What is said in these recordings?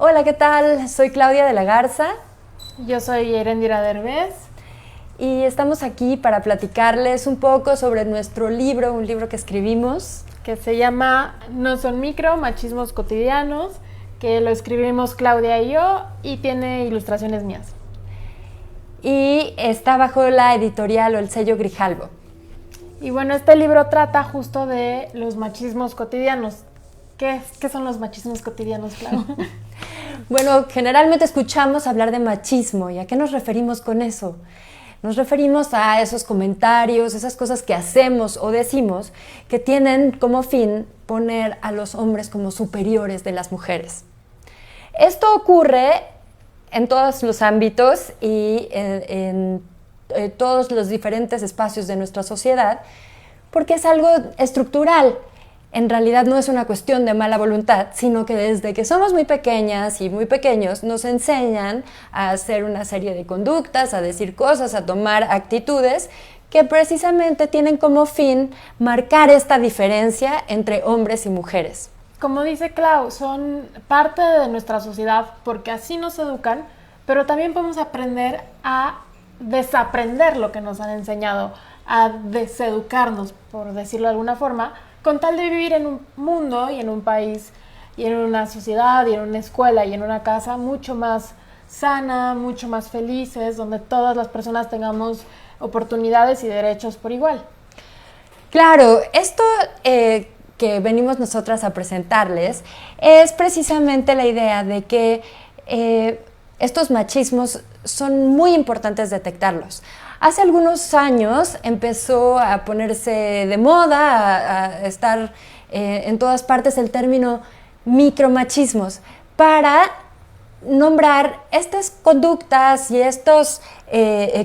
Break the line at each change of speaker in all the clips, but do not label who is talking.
Hola, ¿qué tal? Soy Claudia de la Garza.
Yo soy Erendira Derbez.
Y estamos aquí para platicarles un poco sobre nuestro libro, un libro que escribimos.
Que se llama No son micro, machismos cotidianos, que lo escribimos Claudia y yo, y tiene ilustraciones mías.
Y está bajo la editorial o el sello Grijalbo.
Y bueno, este libro trata justo de los machismos cotidianos. ¿Qué son los machismos cotidianos, Clau?
Bueno, generalmente escuchamos hablar de machismo. ¿Y a qué nos referimos con eso? Nos referimos a esos comentarios, esas cosas que hacemos o decimos que tienen como fin poner a los hombres como superiores de las mujeres. Esto ocurre en todos los ámbitos y en todos los diferentes espacios de nuestra sociedad, porque es algo estructural. En realidad no es una cuestión de mala voluntad, sino que desde que somos muy pequeñas y muy pequeños nos enseñan a hacer una serie de conductas, a decir cosas, a tomar actitudes que precisamente tienen como fin marcar esta diferencia entre hombres y mujeres.
Como dice Clau, son parte de nuestra sociedad porque así nos educan, pero también podemos aprender a desaprender lo que nos han enseñado, a deseducarnos, por decirlo de alguna forma, con tal de vivir en un mundo y en un país y en una sociedad y en una escuela y en una casa mucho más sana, mucho más felices, donde todas las personas tengamos oportunidades y derechos por igual.
Claro, esto que venimos nosotras a presentarles es precisamente la idea de que estos machismos son muy importantes detectarlos. Hace algunos años empezó a ponerse de moda, a estar en todas partes el término micromachismos para nombrar estas conductas y estos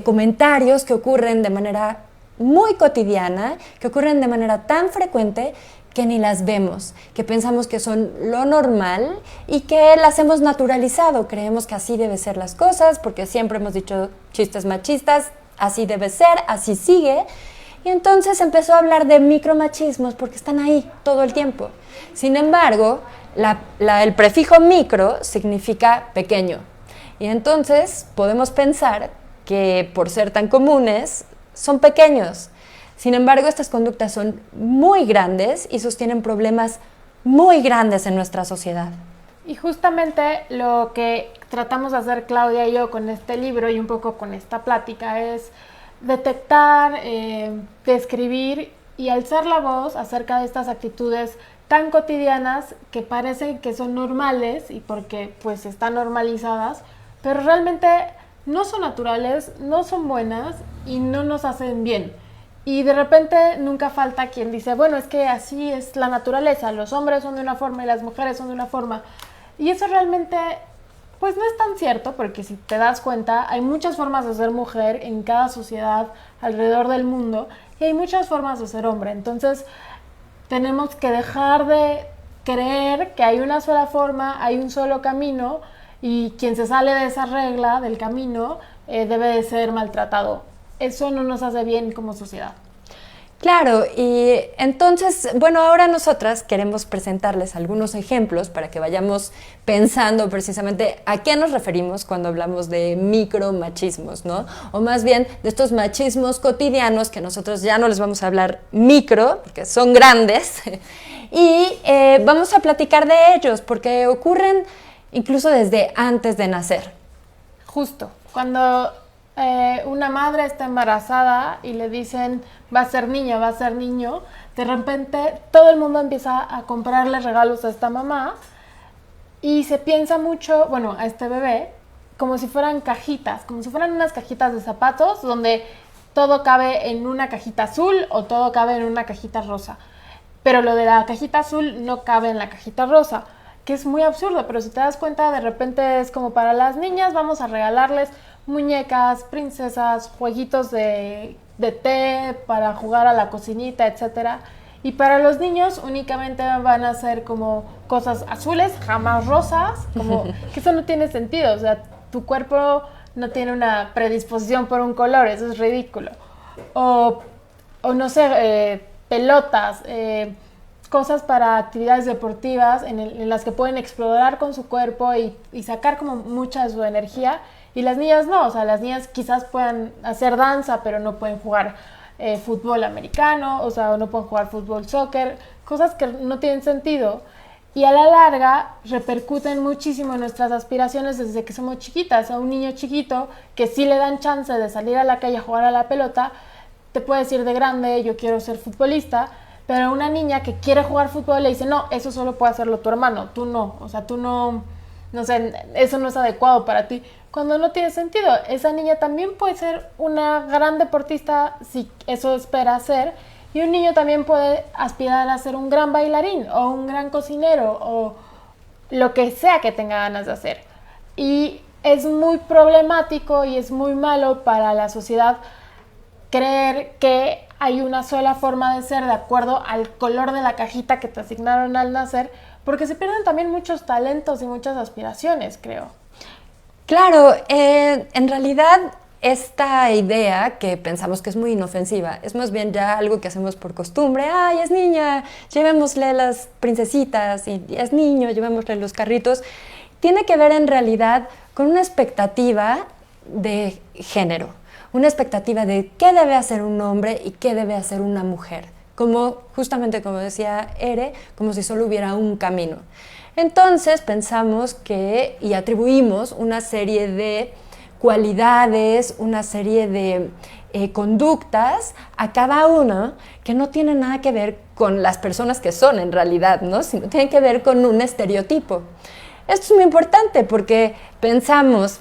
comentarios que ocurren de manera muy cotidiana, que ocurren de manera tan frecuente que ni las vemos, que pensamos que son lo normal y que las hemos naturalizado. Creemos que así deben ser las cosas porque siempre hemos dicho chistes machistas, así debe ser, así sigue. Y entonces empezó a hablar de micromachismos porque están ahí todo el tiempo. Sin embargo, el prefijo micro significa pequeño. Y entonces podemos pensar que por ser tan comunes, son pequeños. Sin embargo, estas conductas son muy grandes y sostienen problemas muy grandes en nuestra sociedad.
Y justamente lo que tratamos de hacer Claudia y yo con este libro y un poco con esta plática es detectar, describir y alzar la voz acerca de estas actitudes tan cotidianas que parecen que son normales y porque pues están normalizadas, pero realmente no son naturales, no son buenas y no nos hacen bien. Y de repente nunca falta quien dice, bueno, es que así es la naturaleza, los hombres son de una forma y las mujeres son de una forma. Y eso realmente, pues no es tan cierto, porque si te das cuenta, hay muchas formas de ser mujer en cada sociedad alrededor del mundo y hay muchas formas de ser hombre. Entonces, tenemos que dejar de creer que hay una sola forma, hay un solo camino y quien se sale de esa regla, del camino, debe de ser maltratado. Eso no nos hace bien como sociedad.
Claro, y entonces, bueno, ahora nosotras queremos presentarles algunos ejemplos para que vayamos pensando precisamente a qué nos referimos cuando hablamos de micromachismos, ¿no? O más bien de estos machismos cotidianos que nosotros ya no les vamos a hablar micro, porque son grandes, y vamos a platicar de ellos, porque ocurren incluso desde antes de nacer.
Justo, cuando una madre está embarazada y le dicen va a ser niña, va a ser niño, de repente todo el mundo empieza a comprarle regalos a esta mamá y se piensa mucho, bueno, a este bebé, como si fueran cajitas, como si fueran unas cajitas de zapatos donde todo cabe en una cajita azul o todo cabe en una cajita rosa. Pero lo de la cajita azul no cabe en la cajita rosa, que es muy absurdo, pero si te das cuenta, de repente es como para las niñas vamos a regalarles muñecas, princesas, jueguitos de té para jugar a la cocinita, etcétera. Y para los niños únicamente van a ser como cosas azules, jamás rosas, como que eso no tiene sentido, o sea, tu cuerpo no tiene una predisposición por un color, eso es ridículo. O no sé, pelotas, cosas para actividades deportivas en las que pueden explorar con su cuerpo y sacar como mucha de su energía, y las niñas no, o sea, las niñas quizás puedan hacer danza, pero no pueden jugar fútbol americano, o sea, no pueden jugar fútbol, soccer, cosas que no tienen sentido. Y a la larga repercuten muchísimo en nuestras aspiraciones desde que somos chiquitas. A un niño chiquito que sí le dan chance de salir a la calle a jugar a la pelota, te puede decir de grande, yo quiero ser futbolista, pero a una niña que quiere jugar fútbol le dice, no, eso solo puede hacerlo tu hermano, tú no, o sea, tú no sé, eso no es adecuado para ti. Cuando no tiene sentido, esa niña también puede ser una gran deportista si eso espera hacer, y un niño también puede aspirar a ser un gran bailarín o un gran cocinero o lo que sea que tenga ganas de hacer. Y es muy problemático y es muy malo para la sociedad creer que hay una sola forma de ser de acuerdo al color de la cajita que te asignaron al nacer, porque se pierden también muchos talentos y muchas aspiraciones, creo.
Claro, en realidad esta idea que pensamos que es muy inofensiva es más bien ya algo que hacemos por costumbre. ¡Ay, es niña! Llevémosle las princesitas, y es niño, llevémosle los carritos. Tiene que ver en realidad con una expectativa de género, una expectativa de qué debe hacer un hombre y qué debe hacer una mujer. Justamente como decía Ere, como si solo hubiera un camino. Entonces pensamos y atribuimos una serie de cualidades, una serie de conductas a cada uno que no tienen nada que ver con las personas que son en realidad, ¿no? Sino tienen que ver con un estereotipo. Esto es muy importante porque pensamos,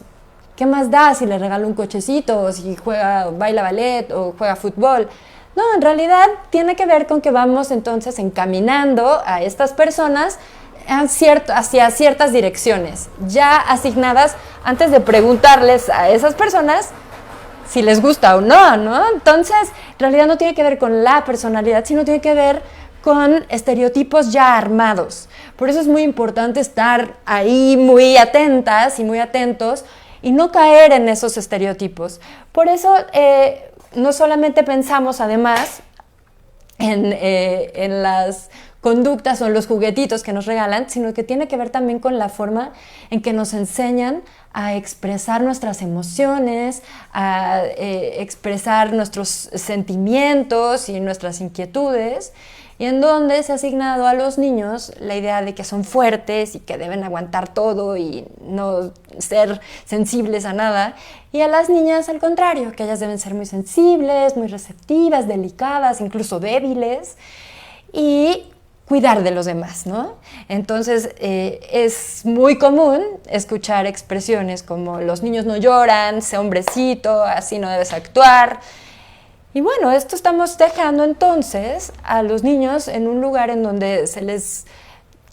¿qué más da si le regalo un cochecito o si baila ballet o juega fútbol? No, en realidad tiene que ver con que vamos entonces encaminando a estas personas hacia ciertas direcciones, ya asignadas antes de preguntarles a esas personas si les gusta o no, ¿no? Entonces, en realidad no tiene que ver con la personalidad, sino tiene que ver con estereotipos ya armados. Por eso es muy importante estar ahí muy atentas y muy atentos y no caer en esos estereotipos. Por eso no solamente pensamos además en las conductas o los juguetitos que nos regalan, sino que tiene que ver también con la forma en que nos enseñan a expresar nuestras emociones, a expresar nuestros sentimientos y nuestras inquietudes, y en donde se ha asignado a los niños la idea de que son fuertes y que deben aguantar todo y no ser sensibles a nada, y a las niñas al contrario, que ellas deben ser muy sensibles, muy receptivas, delicadas, incluso débiles, y cuidar de los demás, ¿no? Entonces, es muy común escuchar expresiones como los niños no lloran, sé hombrecito, así no debes actuar. Y bueno, esto estamos dejando entonces a los niños en un lugar en donde se les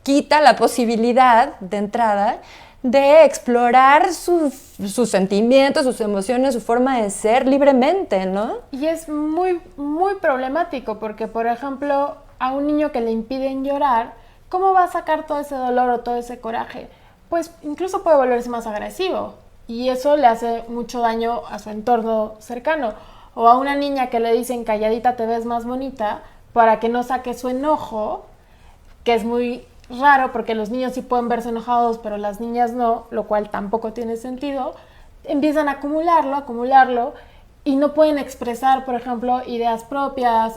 quita la posibilidad de entrada de explorar sus sentimientos, sus emociones, su forma de ser libremente, ¿no?
Y es muy, muy problemático porque, por ejemplo, a un niño que le impiden llorar, ¿cómo va a sacar todo ese dolor o todo ese coraje? Pues incluso puede volverse más agresivo y eso le hace mucho daño a su entorno cercano. O a una niña que le dicen calladita te ves más bonita para que no saque su enojo, que es muy raro porque los niños sí pueden verse enojados pero las niñas no, lo cual tampoco tiene sentido. Empiezan a acumularlo y no pueden expresar, por ejemplo, ideas propias,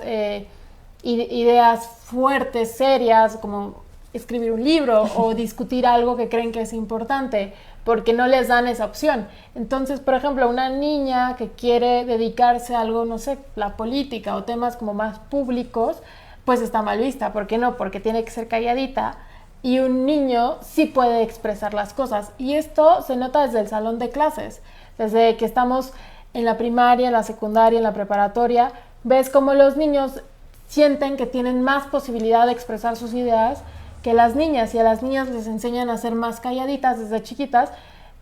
ideas fuertes, serias, como escribir un libro o discutir algo que creen que es importante, porque no les dan esa opción. Entonces, por ejemplo, una niña que quiere dedicarse a algo, no sé, la política o temas como más públicos, pues está mal vista. ¿Por qué no? Porque tiene que ser calladita, y un niño sí puede expresar las cosas. Y esto se nota desde el salón de clases, desde que estamos en la primaria, en la secundaria, en la preparatoria, ves cómo los niños sienten que tienen más posibilidad de expresar sus ideas que las niñas, y a las niñas les enseñan a ser más calladitas desde chiquitas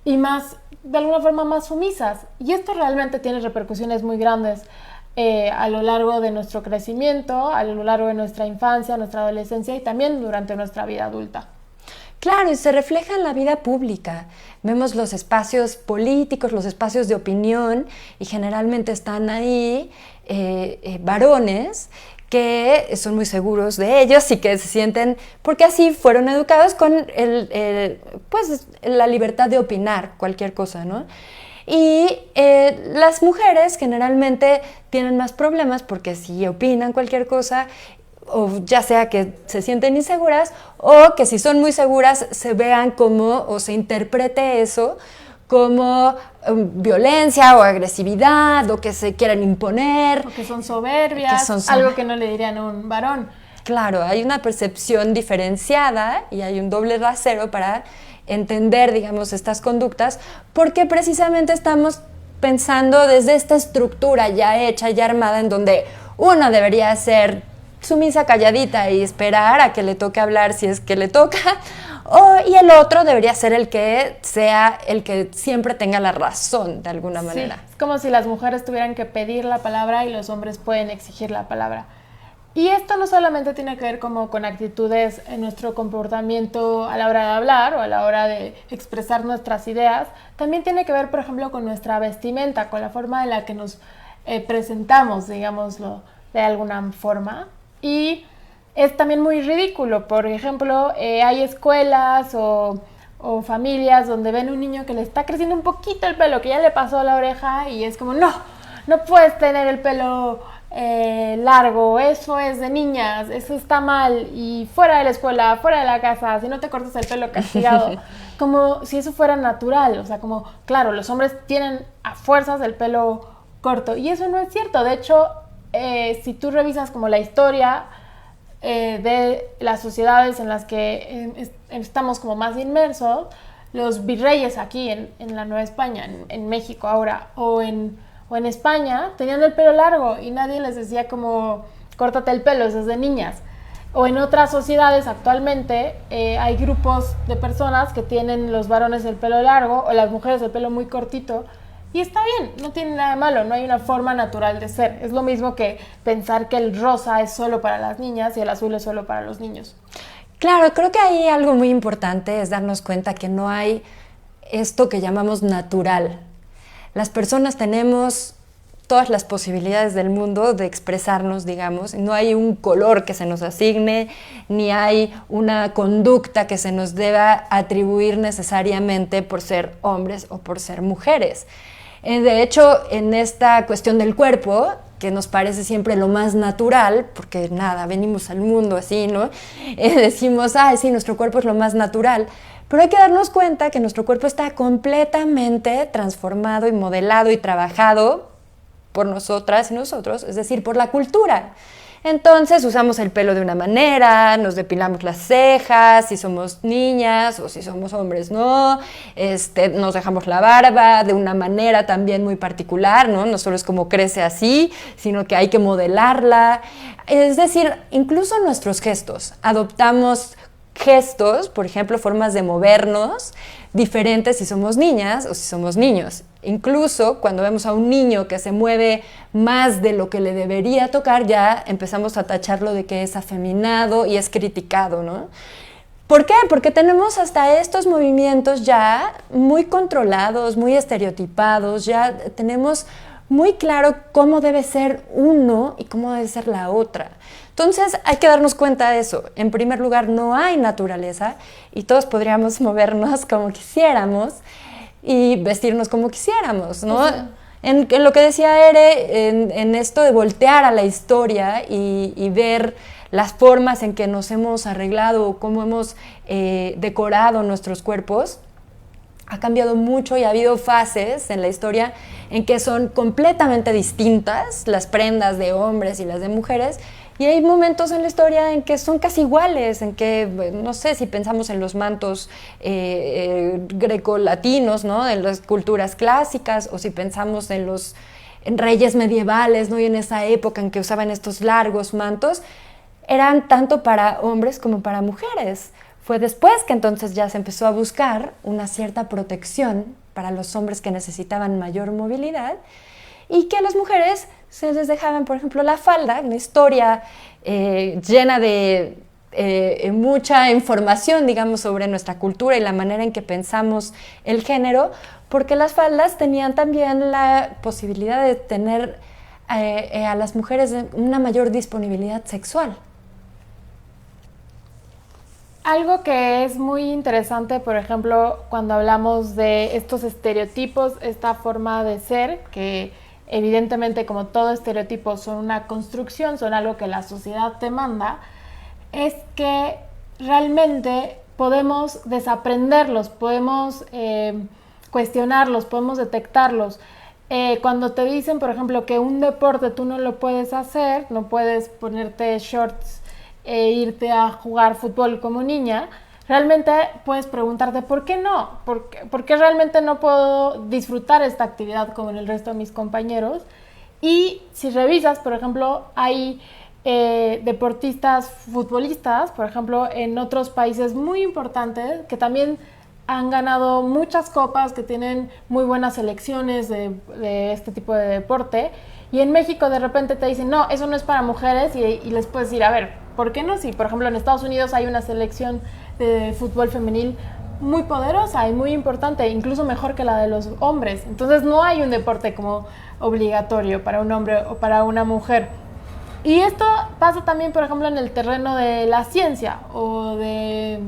y más, de alguna forma, más sumisas. Y esto realmente tiene repercusiones muy grandes a lo largo de nuestro crecimiento, a lo largo de nuestra infancia, nuestra adolescencia y también durante nuestra vida adulta.
Claro, y se refleja en la vida pública. Vemos los espacios políticos, los espacios de opinión, y generalmente están ahí varones que son muy seguros de ellos y que se sienten, porque así fueron educados con pues, la libertad de opinar cualquier cosa, ¿no? Y las mujeres generalmente tienen más problemas porque si opinan cualquier cosa, o ya sea que se sienten inseguras o que si son muy seguras se vean como o se interprete eso como violencia o agresividad o que se quieran imponer.
O que son soberbias, algo que no le dirían a un varón.
Claro, hay una percepción diferenciada y hay un doble rasero para entender, digamos, estas conductas, porque precisamente estamos pensando desde esta estructura ya hecha, ya armada, en donde uno debería ser sumisa, calladita y esperar a que le toque hablar si es que le toca, y el otro debería ser el que sea el que siempre tenga la razón de alguna manera.
Sí, es como si las mujeres tuvieran que pedir la palabra y los hombres pueden exigir la palabra. Y esto no solamente tiene que ver como con actitudes en nuestro comportamiento a la hora de hablar o a la hora de expresar nuestras ideas, también tiene que ver, por ejemplo, con nuestra vestimenta, con la forma en la que nos presentamos, digámoslo, de alguna forma. Y es también muy ridículo. Por ejemplo, hay escuelas o familias donde ven un niño que le está creciendo un poquito el pelo, que ya le pasó a la oreja y es como, no puedes tener el pelo largo, eso es de niñas, eso está mal y fuera de la escuela, fuera de la casa, si no te cortas el pelo castigado, como si eso fuera natural, o sea, como, claro, los hombres tienen a fuerzas el pelo corto y eso no es cierto. De hecho, si tú revisas como la historia de las sociedades en las que estamos como más inmersos, los virreyes aquí en la Nueva España, en México ahora, o en España, tenían el pelo largo y nadie les decía como, córtate el pelo, eso es de niñas. O en otras sociedades actualmente hay grupos de personas que tienen los varones el pelo largo o las mujeres el pelo muy cortito. Y está bien, no tiene nada de malo, no hay una forma natural de ser. Es lo mismo que pensar que el rosa es solo para las niñas y el azul es solo para los niños.
Claro, creo que ahí algo muy importante es darnos cuenta que no hay esto que llamamos natural. Las personas tenemos todas las posibilidades del mundo de expresarnos, digamos. No hay un color que se nos asigne, ni hay una conducta que se nos deba atribuir necesariamente por ser hombres o por ser mujeres. De hecho, en esta cuestión del cuerpo, que nos parece siempre lo más natural, porque nada, venimos al mundo así, ¿no? Decimos, sí, nuestro cuerpo es lo más natural, pero hay que darnos cuenta que nuestro cuerpo está completamente transformado y modelado y trabajado por nosotras y nosotros, es decir, por la cultura. Entonces usamos el pelo de una manera, nos depilamos las cejas, si somos niñas o si somos hombres no, nos dejamos la barba de una manera también muy particular, ¿no? No solo es como crece así, sino que hay que modelarla. Es decir, incluso nuestros gestos, adoptamos gestos, por ejemplo, formas de movernos diferentes si somos niñas o si somos niños. Incluso cuando vemos a un niño que se mueve más de lo que le debería tocar, ya empezamos a tacharlo de que es afeminado y es criticado, ¿no? ¿Por qué? Porque tenemos hasta estos movimientos ya muy controlados, muy estereotipados, ya tenemos muy claro cómo debe ser uno y cómo debe ser la otra. Entonces hay que darnos cuenta de eso. En primer lugar, no hay naturaleza y todos podríamos movernos como quisiéramos y vestirnos como quisiéramos, ¿no? En lo que decía Ere, en esto de voltear a la historia y ver las formas en que nos hemos arreglado o cómo hemos decorado nuestros cuerpos, ha cambiado mucho y ha habido fases en la historia en que son completamente distintas las prendas de hombres y las de mujeres, y hay momentos en la historia en que son casi iguales, en que, no sé, si pensamos en los mantos grecolatinos, ¿no? En las culturas clásicas, o si pensamos en reyes medievales, ¿no? Y en esa época en que usaban estos largos mantos, eran tanto para hombres como para mujeres. Fue después que entonces ya se empezó a buscar una cierta protección para los hombres que necesitaban mayor movilidad y que a las mujeres se les dejaban, por ejemplo, la falda, una historia llena de mucha información, digamos, sobre nuestra cultura y la manera en que pensamos el género, porque las faldas tenían también la posibilidad de tener a las mujeres una mayor disponibilidad sexual.
Algo que es muy interesante, por ejemplo, cuando hablamos de estos estereotipos, esta forma de ser, que evidentemente como todo estereotipo son una construcción, son algo que la sociedad te manda, es que realmente podemos desaprenderlos, podemos cuestionarlos, podemos detectarlos. Cuando te dicen, por ejemplo, que un deporte tú no lo puedes hacer, no puedes ponerte shorts e irte a jugar fútbol como niña, realmente puedes preguntarte ¿por qué no? ¿Por qué realmente no puedo disfrutar esta actividad como en el resto de mis compañeros? Y si revisas, por ejemplo, hay deportistas, futbolistas, por ejemplo, en otros países muy importantes que también han ganado muchas copas, que tienen muy buenas selecciones de este tipo de deporte. Y en México de repente te dicen, no, eso no es para mujeres, y les puedes decir, a ver, ¿por qué no? Si, por ejemplo, en Estados Unidos hay una selección de fútbol femenil muy poderosa y muy importante, incluso mejor que la de los hombres. Entonces no hay un deporte como obligatorio para un hombre o para una mujer. Y esto pasa también, por ejemplo, en el terreno de la ciencia o de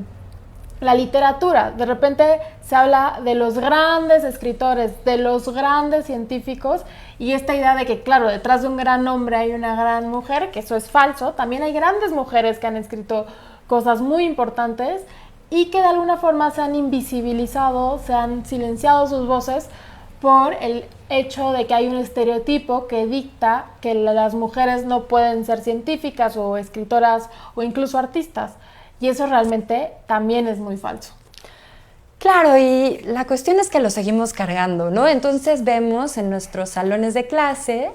la literatura. De repente se habla de los grandes escritores, de los grandes científicos, y esta idea de que, claro, detrás de un gran hombre hay una gran mujer, que eso es falso. También hay grandes mujeres que han escrito cosas muy importantes y que de alguna forma se han invisibilizado, se han silenciado sus voces por el hecho de que hay un estereotipo que dicta que las mujeres no pueden ser científicas o escritoras o incluso artistas. Y eso realmente también es muy falso.
Claro, y la cuestión es que lo seguimos cargando, ¿no? Entonces vemos en nuestros salones de clase,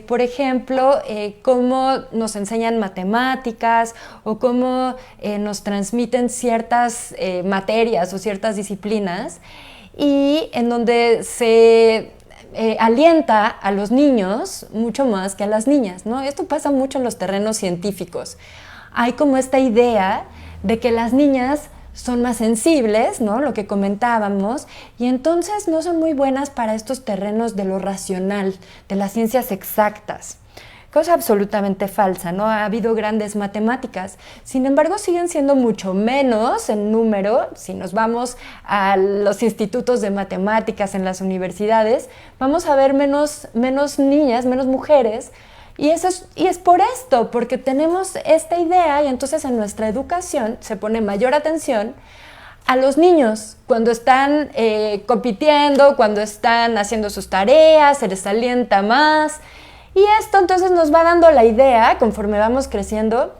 por ejemplo, cómo nos enseñan matemáticas o cómo nos transmiten ciertas materias o ciertas disciplinas, y en donde se alienta a los niños mucho más que a las niñas, ¿no? Esto pasa mucho en los terrenos científicos. Hay como esta idea de que las niñas son más sensibles, ¿no? Lo que comentábamos, y entonces no son muy buenas para estos terrenos de lo racional, de las ciencias exactas. Cosa absolutamente falsa, ¿no? Ha habido grandes matemáticas, sin embargo siguen siendo mucho menos en número. Si nos vamos a los institutos de matemáticas en las universidades, vamos a ver menos niñas, menos mujeres. Y es por esto, porque tenemos esta idea, y entonces en nuestra educación se pone mayor atención a los niños cuando están compitiendo, cuando están haciendo sus tareas, se les alienta más. Y esto entonces nos va dando la idea, conforme vamos creciendo,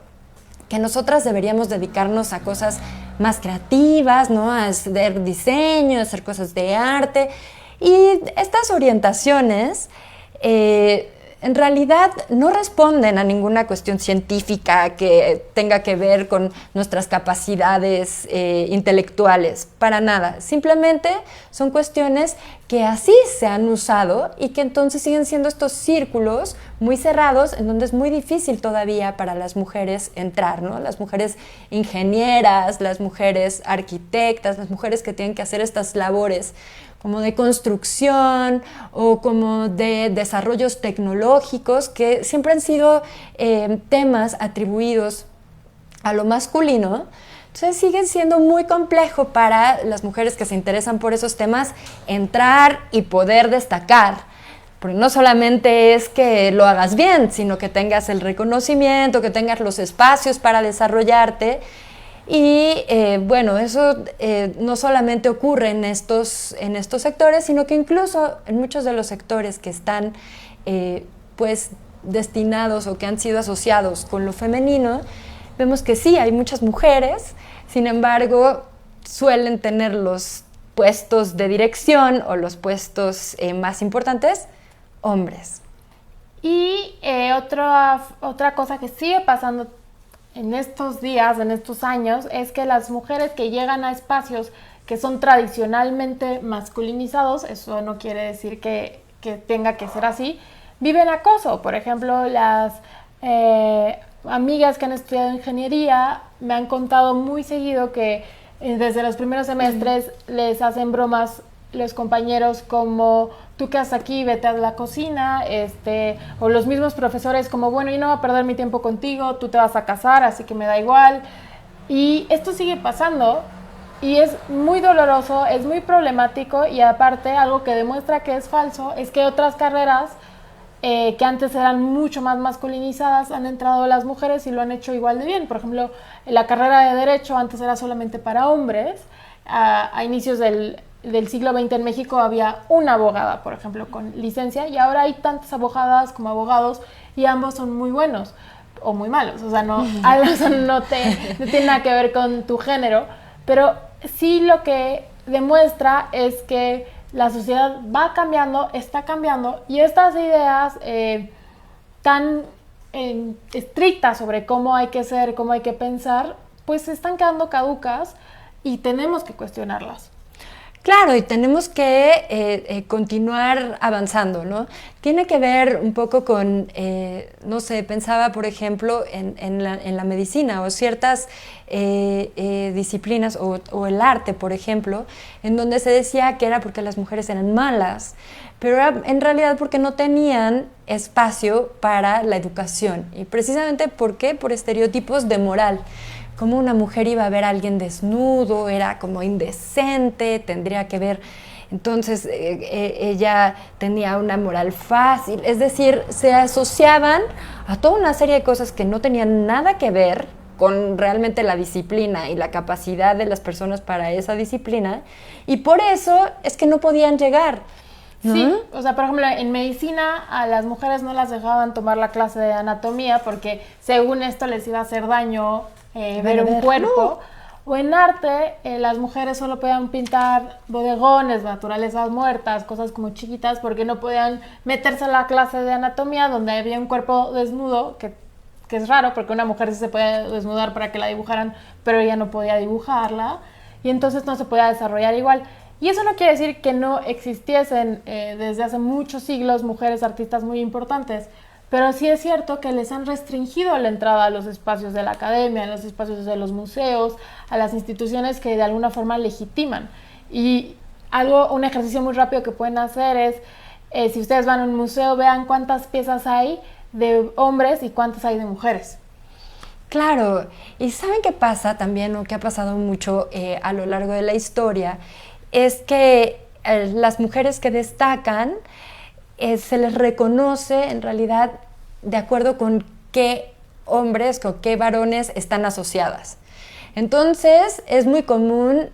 que nosotras deberíamos dedicarnos a cosas más creativas, ¿no? A hacer diseño, a hacer cosas de arte. Y estas orientaciones en realidad no responden a ninguna cuestión científica que tenga que ver con nuestras capacidades intelectuales, para nada. Simplemente son cuestiones que así se han usado y que entonces siguen siendo estos círculos muy cerrados en donde es muy difícil todavía para las mujeres entrar, ¿no? Las mujeres ingenieras, las mujeres arquitectas, las mujeres que tienen que hacer estas labores como de construcción o como de desarrollos tecnológicos, que siempre han sido temas atribuidos a lo masculino. Entonces siguen siendo muy complejo para las mujeres que se interesan por esos temas entrar y poder destacar. Porque no solamente es que lo hagas bien, sino que tengas el reconocimiento, que tengas los espacios para desarrollarte. Y bueno, eso no solamente ocurre en estos sectores, sino que incluso en muchos de los sectores que están pues destinados o que han sido asociados con lo femenino, vemos que sí, hay muchas mujeres, sin embargo, suelen tener los puestos de dirección o los puestos más importantes hombres.
Y otra cosa que sigue pasando en estos días, en estos años, es que las mujeres que llegan a espacios que son tradicionalmente masculinizados, eso no quiere decir que tenga que ser así, viven acoso. Por ejemplo, las amigas que han estudiado ingeniería me han contado muy seguido que desde los primeros semestres les hacen bromas los compañeros como, tú qué haces aquí, vete a la cocina, o los mismos profesores como, bueno, yo no voy a perder mi tiempo contigo, tú te vas a casar, así que me da igual. Y esto sigue pasando y es muy doloroso, es muy problemático, y aparte algo que demuestra que es falso es que otras carreras que antes eran mucho más masculinizadas, han entrado las mujeres y lo han hecho igual de bien. Por ejemplo, la carrera de Derecho antes era solamente para hombres. A inicios del siglo XX en México había una abogada, por ejemplo, con licencia, y ahora hay tantas abogadas como abogados y ambos son muy buenos o muy malos. O sea, no tiene nada que ver con tu género, pero sí lo que demuestra es que la sociedad va cambiando, está cambiando, y estas ideas tan estrictas sobre cómo hay que ser, cómo hay que pensar, pues se están quedando caducas y tenemos que cuestionarlas.
Claro, y tenemos que continuar avanzando, ¿no? Tiene que ver un poco con, no sé, pensaba, por ejemplo, en la medicina o ciertas disciplinas o el arte, por ejemplo, en donde se decía que era porque las mujeres eran malas, pero era en realidad porque no tenían espacio para la educación. Y precisamente, ¿por qué? Por estereotipos de moral. Como una mujer iba a ver a alguien desnudo, era como indecente, tendría que ver, entonces ella tenía una moral fácil, es decir, se asociaban a toda una serie de cosas que no tenían nada que ver con realmente la disciplina y la capacidad de las personas para esa disciplina, y por eso es que no podían llegar. ¿No?
Sí, o sea, por ejemplo, en medicina a las mujeres no las dejaban tomar la clase de anatomía porque según esto les iba a hacer daño ver un cuerpo. No. O en arte, las mujeres solo podían pintar bodegones, naturalezas muertas, cosas como chiquitas, porque no podían meterse a la clase de anatomía donde había un cuerpo desnudo, que es raro, porque una mujer sí se podía desnudar para que la dibujaran, pero ella no podía dibujarla, y entonces no se podía desarrollar igual. Y eso no quiere decir que no existiesen desde hace muchos siglos mujeres artistas muy importantes, pero sí es cierto que les han restringido la entrada a los espacios de la academia, a los espacios de los museos, a las instituciones que de alguna forma legitiman. Y un ejercicio muy rápido que pueden hacer es, si ustedes van a un museo, vean cuántas piezas hay de hombres y cuántas hay de mujeres.
Claro, y ¿saben qué pasa también, o que ha pasado mucho a lo largo de la historia? Es que las mujeres que destacan se les reconoce en realidad de acuerdo con qué hombres, con qué varones están asociadas. Entonces es muy común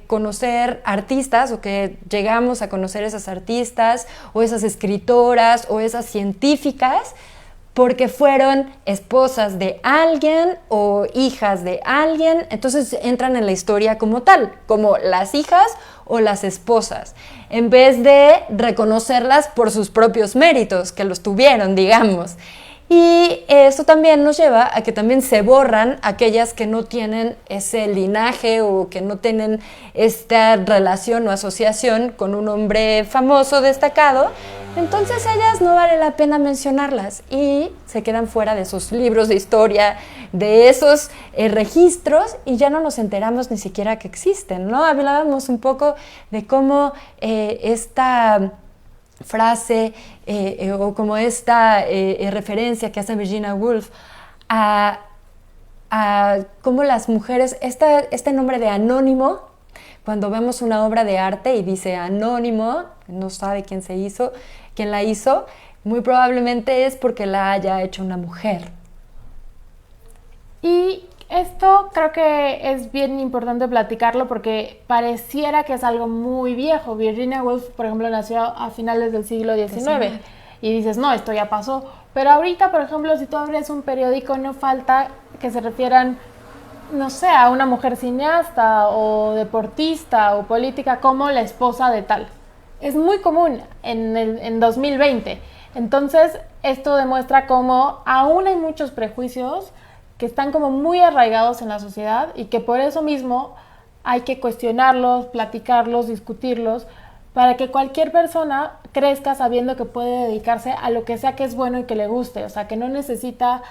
conocer artistas, o que llegamos a conocer esas artistas o esas escritoras o esas científicas porque fueron esposas de alguien o hijas de alguien, entonces entran en la historia como tal, como las hijas o las esposas, en vez de reconocerlas por sus propios méritos, que los tuvieron, digamos. Y esto también nos lleva a que también se borran aquellas que no tienen ese linaje o que no tienen esta relación o asociación con un hombre famoso, destacado. Entonces ellas no vale la pena mencionarlas y se quedan fuera de esos libros de historia, de esos registros, y ya no nos enteramos ni siquiera que existen, ¿no? Hablábamos un poco de cómo esta frase o como esta referencia que hace Virginia Woolf a cómo las mujeres, este nombre de anónimo, cuando vemos una obra de arte y dice anónimo, no sabe quién la hizo, muy probablemente es porque la haya hecho una mujer.
Y esto creo que es bien importante platicarlo porque pareciera que es algo muy viejo. Virginia Woolf, por ejemplo, nació a finales del siglo XIX y dices, no, esto ya pasó. Pero ahorita, por ejemplo, si tú abres un periódico, no falta que se refieran, no sé, a una mujer cineasta o deportista o política como la esposa de tal. Es muy común en 2020. Entonces, esto demuestra cómo aún hay muchos prejuicios que están como muy arraigados en la sociedad y que por eso mismo hay que cuestionarlos, platicarlos, discutirlos, para que cualquier persona crezca sabiendo que puede dedicarse a lo que sea que es bueno y que le guste. O sea, que no necesita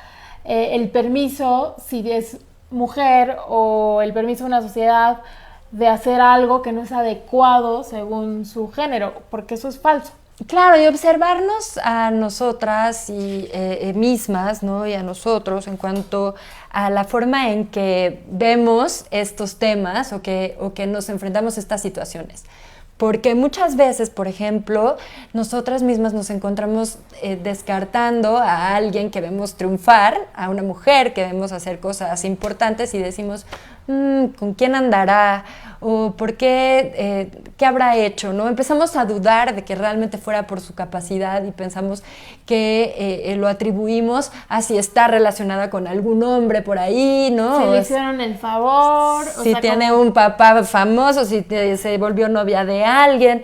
el permiso si es mujer o el permiso de una sociedad de hacer algo que no es adecuado según su género, porque eso es falso.
Claro, y observarnos a nosotras y, mismas, ¿no? Y a nosotros en cuanto a la forma en que vemos estos temas o que nos enfrentamos a estas situaciones. Porque muchas veces, por ejemplo, nosotras mismas nos encontramos descartando a alguien que vemos triunfar, a una mujer que vemos hacer cosas importantes y decimos, ¿con quién andará? ¿O por qué? ¿Qué habrá hecho? ¿No? Empezamos a dudar de que realmente fuera por su capacidad y pensamos que lo atribuimos a si está relacionada con algún hombre por ahí, ¿no?
Si le hicieron el favor.
Si tiene un papá famoso, si se volvió novia de alguien.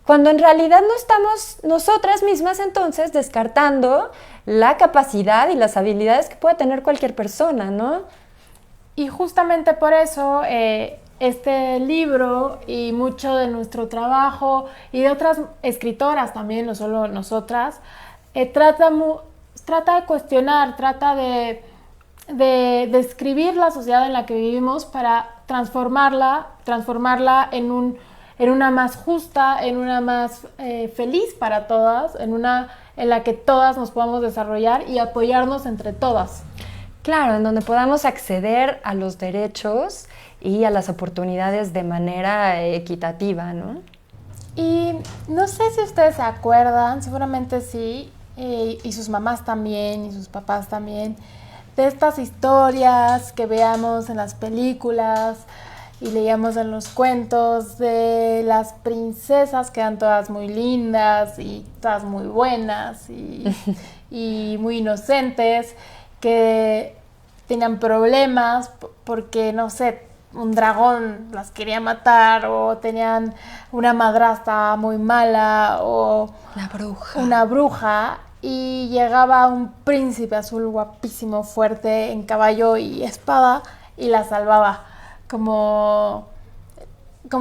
Cuando en realidad no estamos nosotras mismas entonces descartando la capacidad y las habilidades que puede tener cualquier persona, ¿no?
Y justamente por eso este libro y mucho de nuestro trabajo y de otras escritoras también, no solo nosotras, trata de cuestionar, trata de describir la sociedad en la que vivimos para transformarla en una más justa, en una más feliz para todas, en la que todas nos podamos desarrollar y apoyarnos entre todas.
Claro, en donde podamos acceder a los derechos y a las oportunidades de manera equitativa, ¿no?
Y no sé si ustedes se acuerdan, seguramente sí, y sus mamás también, y sus papás también, de estas historias que veamos en las películas y leíamos en los cuentos de las princesas que eran todas muy lindas y todas muy buenas y muy inocentes, que tenían problemas porque, no sé, un dragón las quería matar o tenían una madrastra muy mala o una bruja y llegaba un príncipe azul guapísimo, fuerte, en caballo y espada y la salvaba como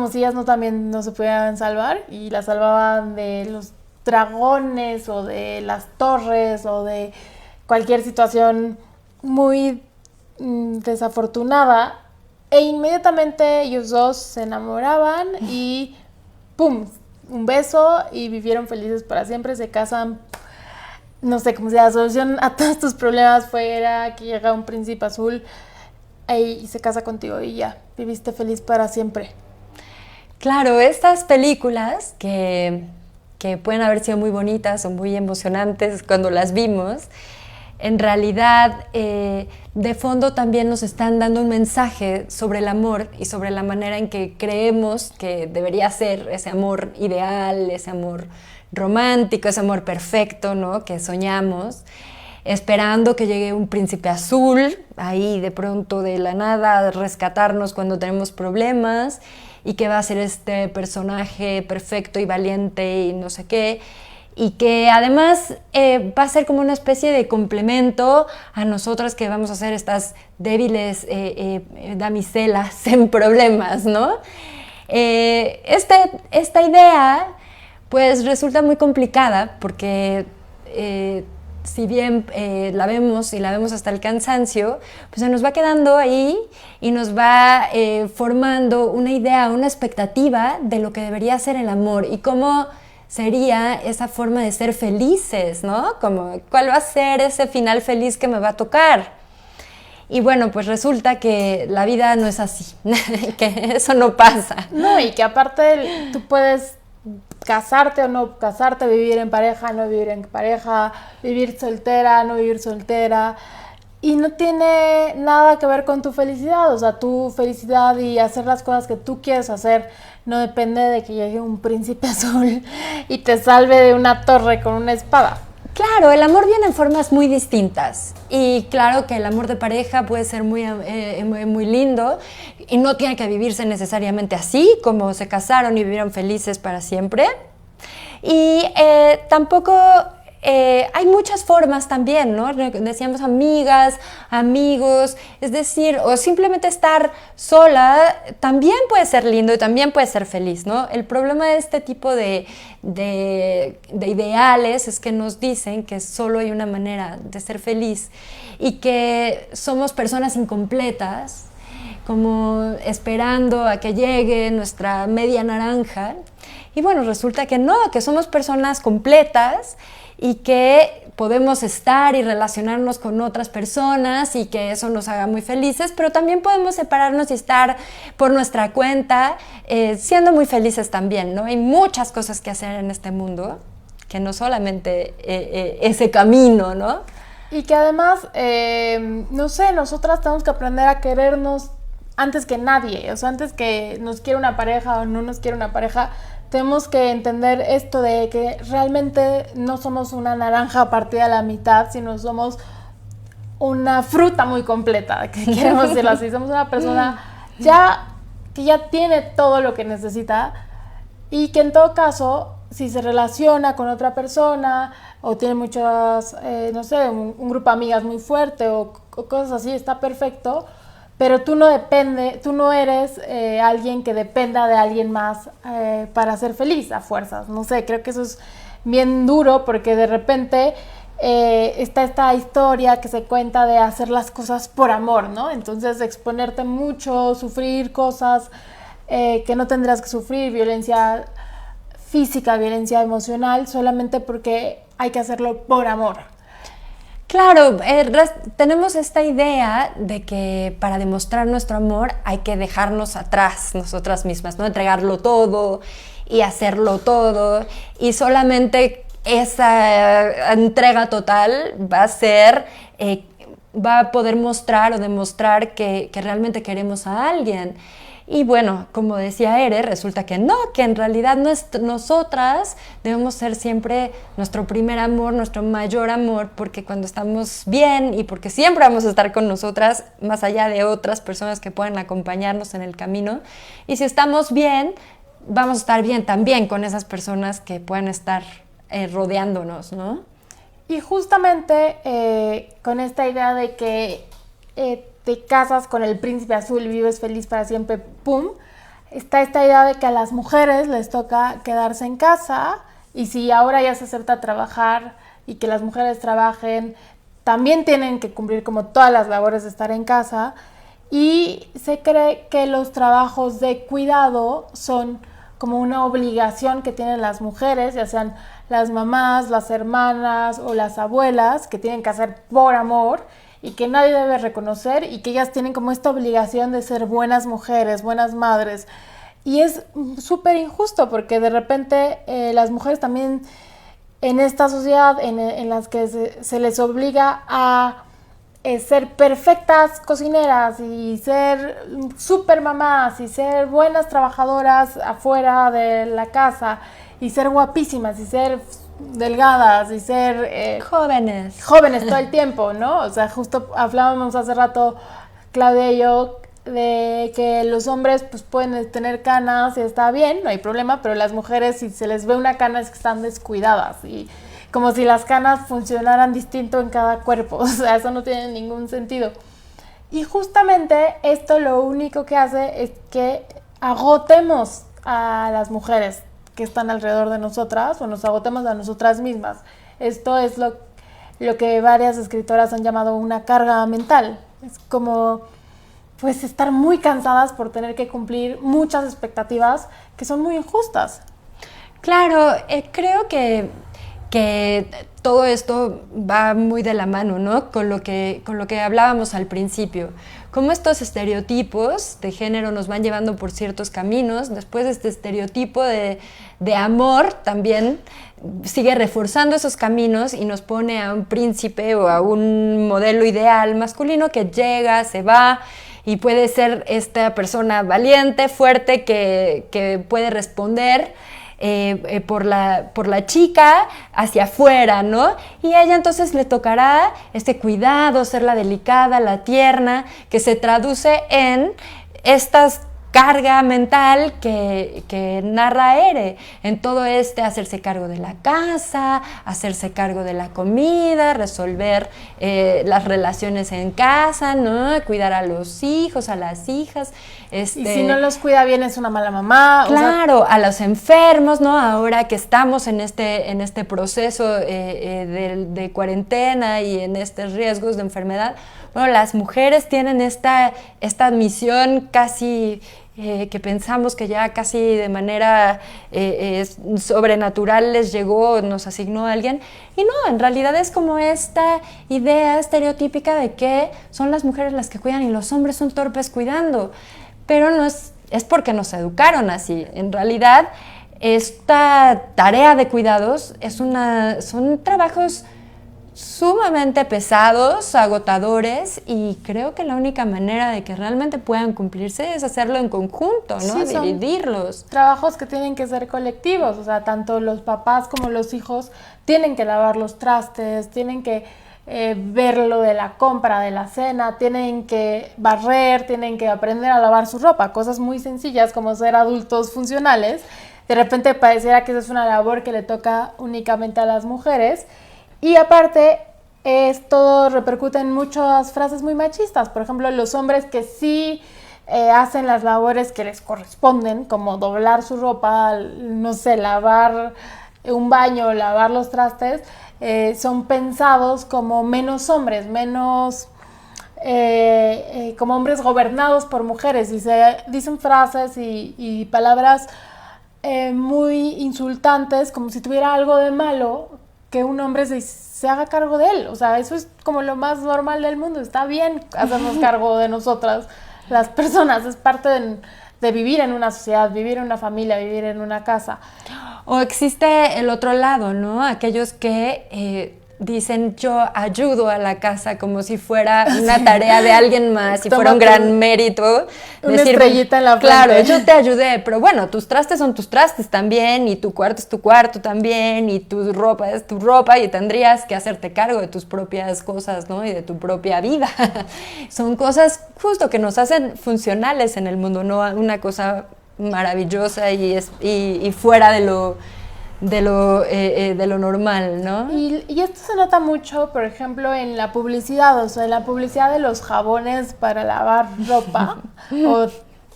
si ellas también no se pudieran salvar y la salvaban de los dragones o de las torres o de cualquier situación muy desafortunada e inmediatamente ellos dos se enamoraban y ¡pum! Un beso y vivieron felices para siempre, se casan. No sé, como si la solución a todos tus problemas fuera que llega un príncipe azul y se casa contigo y ya, viviste feliz para siempre.
Claro, estas películas que pueden haber sido muy bonitas o muy emocionantes cuando las vimos, en realidad de fondo también nos están dando un mensaje sobre el amor y sobre la manera en que creemos que debería ser ese amor ideal, ese amor romántico, ese amor perfecto, ¿no? Que soñamos, esperando que llegue un príncipe azul, ahí de pronto de la nada a rescatarnos cuando tenemos problemas y que va a ser este personaje perfecto y valiente y no sé qué, y que además va a ser como una especie de complemento a nosotras que vamos a ser estas débiles damiselas en problemas, ¿no? Esta idea pues resulta muy complicada porque si bien la vemos y la vemos hasta el cansancio, pues se nos va quedando ahí y nos va formando una idea, una expectativa de lo que debería ser el amor y cómo sería esa forma de ser felices, ¿no? Como, ¿cuál va a ser ese final feliz que me va a tocar? Y bueno, pues resulta que la vida no es así, que eso no pasa.
No, y que aparte tú puedes casarte o no casarte, vivir en pareja, no vivir en pareja, vivir soltera, no vivir soltera, y no tiene nada que ver con tu felicidad. O sea, tu felicidad y hacer las cosas que tú quieres hacer no depende de que llegue un príncipe azul y te salve de una torre con una espada.
Claro, el amor viene en formas muy distintas y claro que el amor de pareja puede ser muy lindo y no tiene que vivirse necesariamente así, como se casaron y vivieron felices para siempre. Y tampoco hay muchas formas también, ¿no? Decíamos amigas, amigos, es decir, o simplemente estar sola también puede ser lindo y también puede ser feliz, ¿no? El problema de este tipo de ideales es que nos dicen que solo hay una manera de ser feliz y que somos personas incompletas como esperando a que llegue nuestra media naranja. Y bueno, resulta que no, que somos personas completas y que podemos estar y relacionarnos con otras personas y que eso nos haga muy felices, pero también podemos separarnos y estar por nuestra cuenta, siendo muy felices también, ¿no? Hay muchas cosas que hacer en este mundo, que no solamente ese camino, ¿no?
Y que además, no sé, nosotras tenemos que aprender a querernos antes que nadie, o sea, antes que nos quiera una pareja o no nos quiera una pareja, tenemos que entender esto de que realmente no somos una naranja partida a la mitad, sino somos una fruta muy completa, que queremos decirlo así. Somos una persona que ya tiene todo lo que necesita y que en todo caso, si se relaciona con otra persona o tiene muchas, no sé, un grupo de amigas muy fuerte o cosas así, está perfecto. Pero tú no eres alguien que dependa de alguien más para ser feliz a fuerzas. No sé, creo que eso es bien duro porque de repente está esta historia que se cuenta de hacer las cosas por amor, ¿no? Entonces exponerte mucho, sufrir cosas que no tendrás que sufrir, violencia física, violencia emocional, solamente porque hay que hacerlo por amor.
Claro, tenemos esta idea de que para demostrar nuestro amor hay que dejarnos atrás nosotras mismas, ¿no? Entregarlo todo y hacerlo todo, y solamente esa entrega total va a poder mostrar o demostrar que realmente queremos a alguien. Y bueno, como decía Ere, resulta que no, que en realidad nosotras debemos ser siempre nuestro primer amor, nuestro mayor amor, porque cuando estamos bien y porque siempre vamos a estar con nosotras, más allá de otras personas que pueden acompañarnos en el camino. Y si estamos bien, vamos a estar bien también con esas personas que pueden estar rodeándonos, ¿no?
Y justamente con esta idea de que te casas con el príncipe azul y vives feliz para siempre, ¡pum! Está esta idea de que a las mujeres les toca quedarse en casa, y si ahora ya se acepta trabajar y que las mujeres trabajen, también tienen que cumplir como todas las labores de estar en casa, y se cree que los trabajos de cuidado son como una obligación que tienen las mujeres, ya sean las mamás, las hermanas o las abuelas, que tienen que hacer por amor y que nadie debe reconocer, y que ellas tienen como esta obligación de ser buenas mujeres, buenas madres. Y es súper injusto porque de repente las mujeres también en esta sociedad en las que se les obliga a ser perfectas cocineras y ser súper mamás y ser buenas trabajadoras afuera de la casa y ser guapísimas y ser delgadas y ser jóvenes todo el tiempo, ¿no? O sea, justo hablábamos hace rato, Claudia y yo, de que los hombres pues pueden tener canas y está bien, no hay problema, pero las mujeres, si se les ve una cana, es que están descuidadas, y como si las canas funcionaran distinto en cada cuerpo. O sea, eso no tiene ningún sentido. Y justamente esto lo único que hace es que agotemos a las mujeres que están alrededor de nosotras, o nos agotemos a nosotras mismas. Esto es lo que varias escritoras han llamado una carga mental. Es como pues estar muy cansadas por tener que cumplir muchas expectativas que son muy injustas.
Claro, creo que todo esto va muy de la mano, ¿no? Con lo que hablábamos al principio. Cómo estos estereotipos de género nos van llevando por ciertos caminos. Después este estereotipo de amor también sigue reforzando esos caminos y nos pone a un príncipe o a un modelo ideal masculino que llega, se va, y puede ser esta persona valiente, fuerte, que puede responder por la chica hacia afuera, ¿no? Y a ella entonces le tocará este cuidado, ser la delicada, la tierna, que se traduce en estas carga mental que narra Ere, en todo hacerse cargo de la casa, hacerse cargo de la comida, resolver las relaciones en casa, ¿no? Cuidar a los hijos, a las hijas.
Y si no los cuida bien es una mala mamá.
Claro, a los enfermos, ¿no? Ahora que estamos en este proceso de cuarentena y en estos riesgos de enfermedad, bueno, las mujeres tienen esta misión casi que pensamos que ya casi de manera sobrenatural les llegó, nos asignó a alguien, y no, en realidad es como esta idea estereotípica de que son las mujeres las que cuidan y los hombres son torpes cuidando, pero no es porque nos educaron así. En realidad esta tarea de cuidados son trabajos sumamente pesados, agotadores, y creo que la única manera de que realmente puedan cumplirse es hacerlo en conjunto, ¿no?
Sí,
dividirlos.
Trabajos que tienen que ser colectivos, o sea, tanto los papás como los hijos tienen que lavar los trastes, tienen que ver lo de la compra, de la cena, tienen que barrer, tienen que aprender a lavar su ropa, cosas muy sencillas como ser adultos funcionales. De repente pareciera que eso es una labor que le toca únicamente a las mujeres. Y aparte, esto repercute en muchas frases muy machistas. Por ejemplo, los hombres que sí hacen las labores que les corresponden, como doblar su ropa, no sé, lavar un baño, lavar los trastes, son pensados como menos hombres, como hombres gobernados por mujeres. Y se dicen frases y palabras muy insultantes, como si tuviera algo de malo que un hombre se haga cargo de él. O sea, eso es como lo más normal del mundo. Está bien hacernos cargo de nosotras, las personas. Es parte de vivir en una sociedad, vivir en una familia, vivir en una casa.
O existe el otro lado, ¿no? Aquellos que dicen yo ayudo a la casa como si fuera una tarea de alguien más y fuera un gran mérito.
Una estrellita en la frente.
Claro, yo te ayudé, pero bueno, tus trastes son tus trastes también, y tu cuarto es tu cuarto también, y tu ropa es tu ropa, y tendrías que hacerte cargo de tus propias cosas, ¿no? Y de tu propia vida. Son cosas justo que nos hacen funcionales en el mundo, no una cosa maravillosa y fuera de lo normal, ¿no?
Y esto se nota mucho, por ejemplo, en la publicidad, o sea, en la publicidad de los jabones para lavar ropa o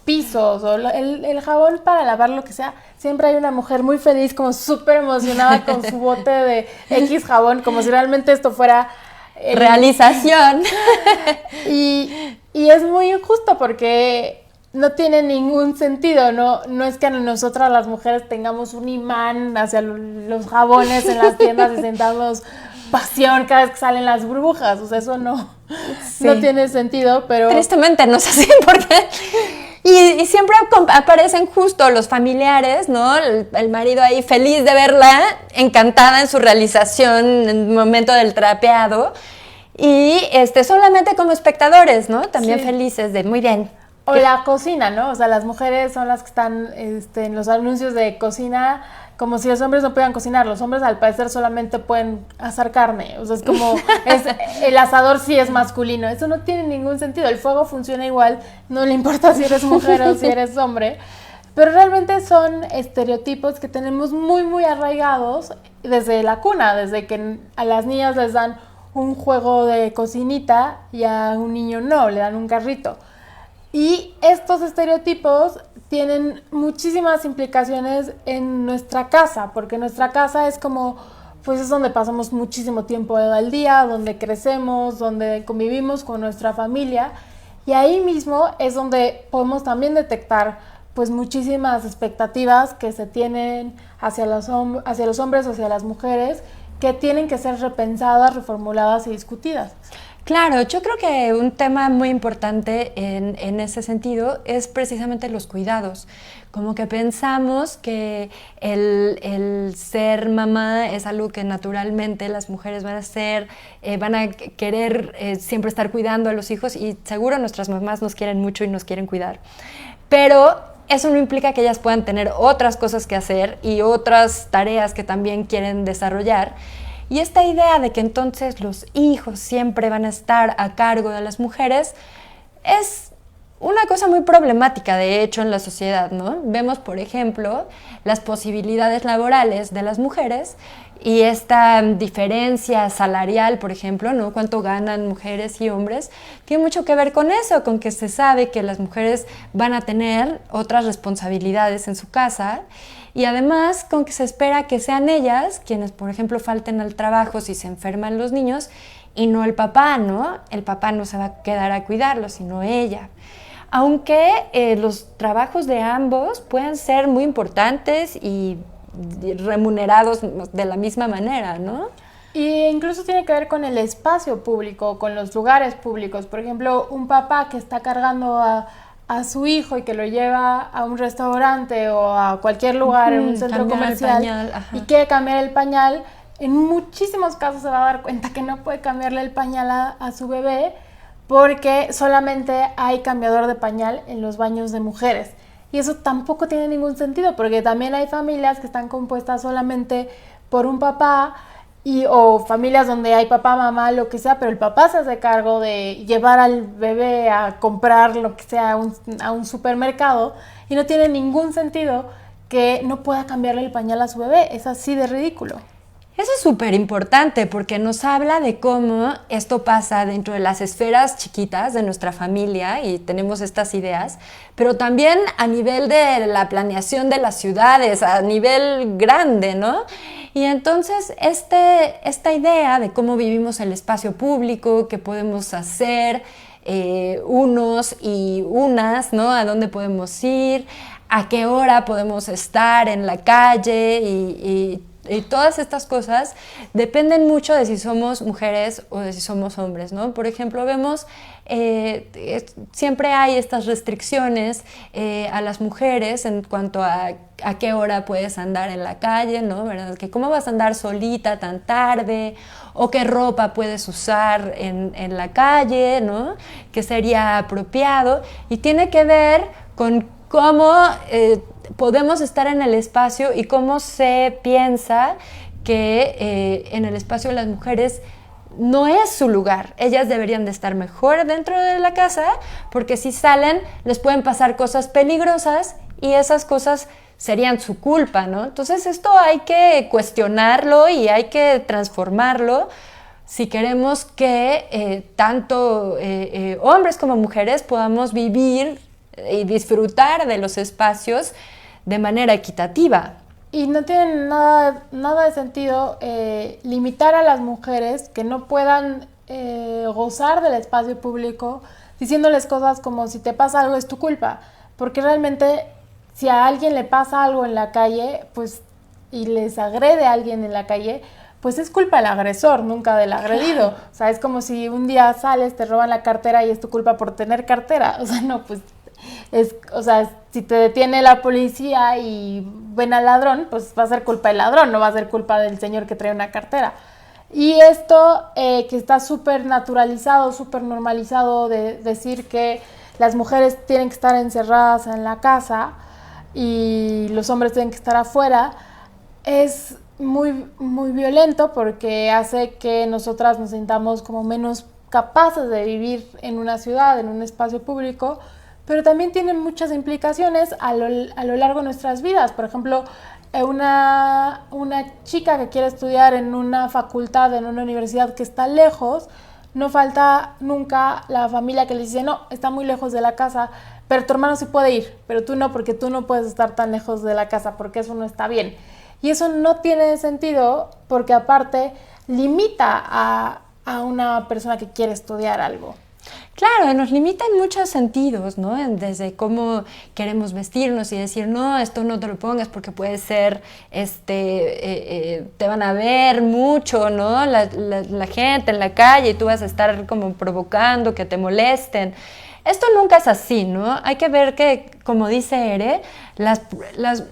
pisos o el jabón para lavar lo que sea. Siempre hay una mujer muy feliz, como súper emocionada con su bote de X jabón, como si realmente esto fuera
realización.
Y es muy injusto porque no tiene ningún sentido, no es que nosotras las mujeres tengamos un imán hacia los jabones en las tiendas y sentamos pasión cada vez que salen las burbujas, o sea, eso no tiene sentido, pero...
Tristemente no es así, porque... Y siempre aparecen justo los familiares, ¿no? El marido ahí feliz de verla, encantada en su realización en el momento del trapeado, y solamente como espectadores, ¿no? También felices de, muy bien.
O la cocina, ¿no? O sea, las mujeres son las que están en los anuncios de cocina, como si los hombres no pudieran cocinar. Los hombres, al parecer, solamente pueden asar carne. O sea, es como, el asador sí es masculino. Eso no tiene ningún sentido. El fuego funciona igual, no le importa si eres mujer o si eres hombre. Pero realmente son estereotipos que tenemos muy, muy arraigados desde la cuna, desde que a las niñas les dan un juego de cocinita y a un niño no, le dan un carrito. Y estos estereotipos tienen muchísimas implicaciones en nuestra casa, porque nuestra casa es como, pues es donde pasamos muchísimo tiempo al día, donde crecemos, donde convivimos con nuestra familia, y ahí mismo es donde podemos también detectar pues muchísimas expectativas que se tienen hacia los hombres, hacia las mujeres, que tienen que ser repensadas, reformuladas y discutidas.
Claro, yo creo que un tema muy importante en ese sentido es precisamente los cuidados. Como que pensamos que el ser mamá es algo que naturalmente las mujeres van a hacer, van a querer siempre estar cuidando a los hijos, y seguro nuestras mamás nos quieren mucho y nos quieren cuidar. Pero eso no implica que ellas puedan tener otras cosas que hacer y otras tareas que también quieren desarrollar. Y esta idea de que entonces los hijos siempre van a estar a cargo de las mujeres es una cosa muy problemática, de hecho, en la sociedad, ¿no? Vemos, por ejemplo, las posibilidades laborales de las mujeres y esta diferencia salarial, por ejemplo, ¿no? Cuánto ganan mujeres y hombres, tiene mucho que ver con eso, con que se sabe que las mujeres van a tener otras responsabilidades en su casa y además con que se espera que sean ellas quienes, por ejemplo, falten al trabajo si se enferman los niños y no el papá, ¿no? El papá no se va a quedar a cuidarlos, sino ella. Aunque los trabajos de ambos pueden ser muy importantes y remunerados de la misma manera, ¿no?
Y incluso tiene que ver con el espacio público, con los lugares públicos. Por ejemplo, un papá que está cargando a su hijo y que lo lleva a un restaurante o a cualquier lugar, en un centro comercial, y quiere cambiar el pañal, en muchísimos casos se va a dar cuenta que no puede cambiarle el pañal a su bebé porque solamente hay cambiador de pañal en los baños de mujeres. Y eso tampoco tiene ningún sentido, porque también hay familias que están compuestas solamente por un papá o familias donde hay papá, mamá, lo que sea, pero el papá se hace cargo de llevar al bebé a comprar lo que sea a un supermercado y no tiene ningún sentido que no pueda cambiarle el pañal a su bebé. Es así de ridículo.
Eso es súper importante porque nos habla de cómo esto pasa dentro de las esferas chiquitas de nuestra familia y tenemos estas ideas, pero también a nivel de la planeación de las ciudades, a nivel grande, ¿no? Y entonces esta idea de cómo vivimos el espacio público, qué podemos hacer unos y unas, ¿no? A dónde podemos ir, a qué hora podemos estar en la calle y todas estas cosas dependen mucho de si somos mujeres o de si somos hombres, ¿no? Por ejemplo, vemos, siempre hay estas restricciones a las mujeres en cuanto a qué hora puedes andar en la calle, ¿no? ¿Verdad? Que cómo vas a andar solita tan tarde, o qué ropa puedes usar en la calle, ¿no? Que sería apropiado, y tiene que ver con cómo podemos estar en el espacio y cómo se piensa que en el espacio de las mujeres no es su lugar. Ellas deberían de estar mejor dentro de la casa porque si salen les pueden pasar cosas peligrosas y esas cosas serían su culpa, ¿no? Entonces esto hay que cuestionarlo y hay que transformarlo si queremos que tanto hombres como mujeres podamos vivir y disfrutar de los espacios de manera equitativa.
Y no tiene nada de sentido limitar a las mujeres que no puedan gozar del espacio público diciéndoles cosas como si te pasa algo es tu culpa, porque realmente si a alguien le pasa algo en la calle, pues y les agrede a alguien en la calle, pues es culpa del agresor, nunca del agredido. O sea, es como si un día sales, te roban la cartera y es tu culpa por tener cartera. O sea, no, pues si te detiene la policía y ven al ladrón, pues va a ser culpa del ladrón, no va a ser culpa del señor que trae una cartera. Y esto que está súper naturalizado, súper normalizado de decir que las mujeres tienen que estar encerradas en la casa y los hombres tienen que estar afuera, es muy, muy violento porque hace que nosotras nos sintamos como menos capaces de vivir en una ciudad, en un espacio público, pero también tiene muchas implicaciones a lo largo de nuestras vidas. Por ejemplo, una chica que quiere estudiar en una facultad, en una universidad que está lejos, no falta nunca la familia que le dice, no, está muy lejos de la casa, pero tu hermano sí puede ir, pero tú no, porque tú no puedes estar tan lejos de la casa, porque eso no está bien. Y eso no tiene sentido porque aparte limita a una persona que quiere estudiar algo.
Claro, nos limita en muchos sentidos, ¿no? Desde cómo queremos vestirnos y decir, no, esto no te lo pongas porque puede ser, te van a ver mucho, ¿no? La gente en la calle y tú vas a estar como provocando que te molesten. Esto nunca es así, ¿no? Hay que ver que, como dice Ere,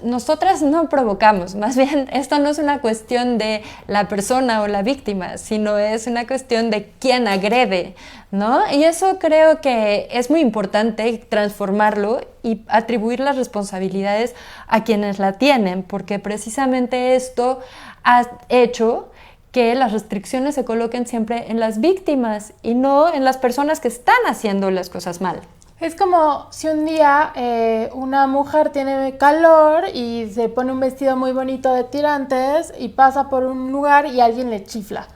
nosotras no provocamos. Más bien, esto no es una cuestión de la persona o la víctima, sino es una cuestión de quién agrede, ¿no? Y eso creo que es muy importante transformarlo y atribuir las responsabilidades a quienes la tienen, porque precisamente esto ha hecho que las restricciones se coloquen siempre en las víctimas y no en las personas que están haciendo las cosas mal.
Es como si un día una mujer tiene calor y se pone un vestido muy bonito de tirantes y pasa por un lugar y alguien le chifla.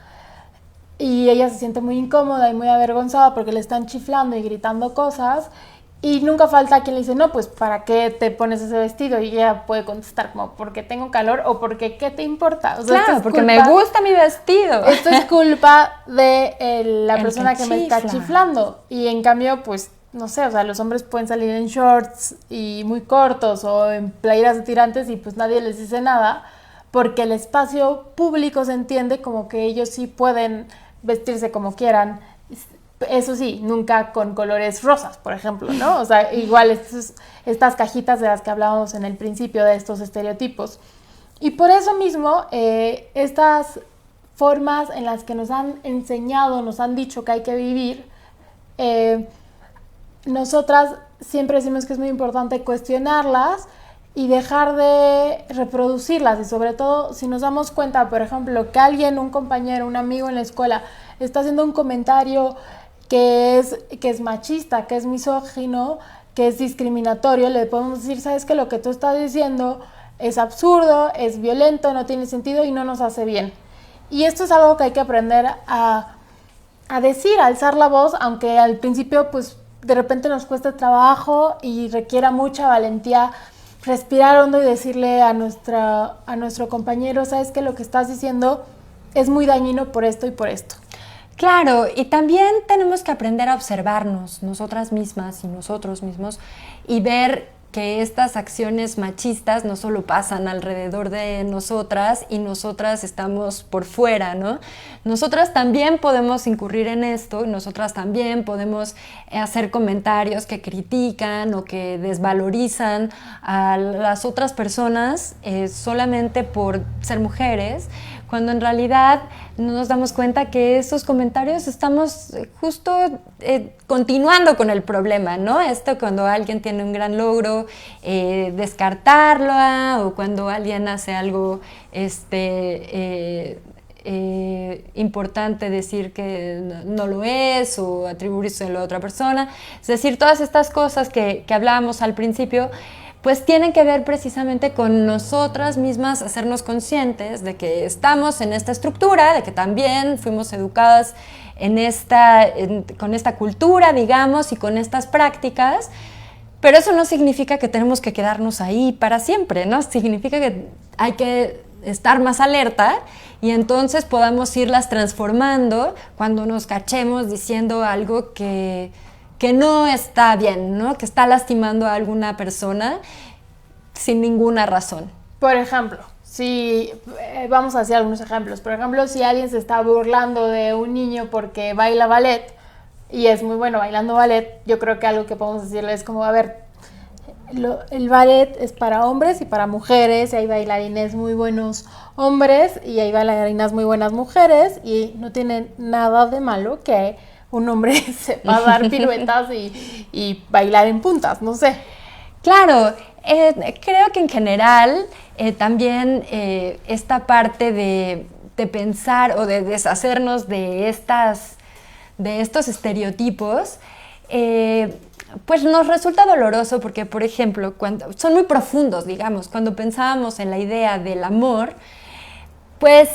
Y ella se siente muy incómoda y muy avergonzada porque le están chiflando y gritando cosas. Y nunca falta quien le dice, no, pues ¿para qué te pones ese vestido? Y ella puede contestar como, porque tengo calor o porque ¿qué te importa? O sea,
Claro, porque me gusta mi vestido.
Esto es culpa de la persona que me está chiflando. Y en cambio, pues, no sé, o sea, los hombres pueden salir en shorts y muy cortos o en playeras de tirantes y pues nadie les dice nada porque el espacio público se entiende como que ellos sí pueden vestirse como quieran. Eso sí, nunca con colores rosas, por ejemplo, ¿no? O sea, igual estas cajitas de las que hablábamos en el principio de estos estereotipos. Y por eso mismo, estas formas en las que nos han enseñado, nos han dicho que hay que vivir, nosotras siempre decimos que es muy importante cuestionarlas y dejar de reproducirlas. Y sobre todo, si nos damos cuenta, por ejemplo, que alguien, un compañero, un amigo en la escuela, está haciendo un comentario que es machista, que es misógino, que es discriminatorio, le podemos decir, ¿sabes qué? Lo que tú estás diciendo es absurdo, es violento, no tiene sentido y no nos hace bien. Y esto es algo que hay que aprender a decir, a alzar la voz, aunque al principio pues de repente nos cueste trabajo y requiera mucha valentía respirar hondo y decirle a nuestro compañero, ¿sabes qué? Lo que estás diciendo es muy dañino por esto y por esto.
Claro, y también tenemos que aprender a observarnos nosotras mismas y nosotros mismos y ver que estas acciones machistas no solo pasan alrededor de nosotras y nosotras estamos por fuera, ¿no? Nosotras también podemos incurrir en esto y nosotras también podemos hacer comentarios que critican o que desvalorizan a las otras personas solamente por ser mujeres, cuando en realidad no nos damos cuenta que esos comentarios estamos justo continuando con el problema, ¿no? Esto cuando alguien tiene un gran logro, descartarlo, o cuando alguien hace algo importante, decir que no lo es, o atribuírselo a otra persona. Es decir, todas estas cosas que hablábamos al principio, pues tienen que ver precisamente con nosotras mismas, hacernos conscientes de que estamos en esta estructura, de que también fuimos educadas con esta cultura, digamos, y con estas prácticas, pero eso no significa que tenemos que quedarnos ahí para siempre, ¿no? Significa que hay que estar más alerta y entonces podamos irlas transformando cuando nos cachemos diciendo algo que no está bien, ¿no? Que está lastimando a alguna persona sin ninguna razón.
Por ejemplo, si vamos a hacer algunos ejemplos. Por ejemplo, si alguien se está burlando de un niño porque baila ballet y es muy bueno bailando ballet, yo creo que algo que podemos decirle es como, a ver, el ballet es para hombres y para mujeres, y hay bailarines muy buenos hombres y hay bailarinas muy buenas mujeres, y no tiene nada de malo que un hombre sepa dar piruetas y bailar en puntas, no sé.
Claro, creo que en general también esta parte de pensar o de deshacernos de estos estereotipos, pues nos resulta doloroso porque, por ejemplo, cuando son muy profundos, digamos, cuando pensábamos en la idea del amor, pues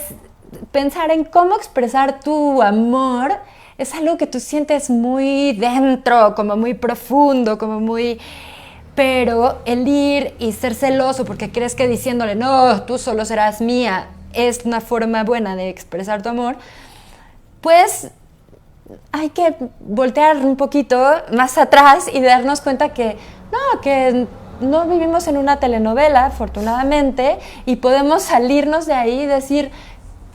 pensar en cómo expresar tu amor es algo que tú sientes muy dentro, como muy profundo, como muy... Pero el ir y ser celoso porque crees que diciéndole, no, tú solo serás mía, es una forma buena de expresar tu amor, pues hay que voltear un poquito más atrás y darnos cuenta que no vivimos en una telenovela, afortunadamente, y podemos salirnos de ahí y decir,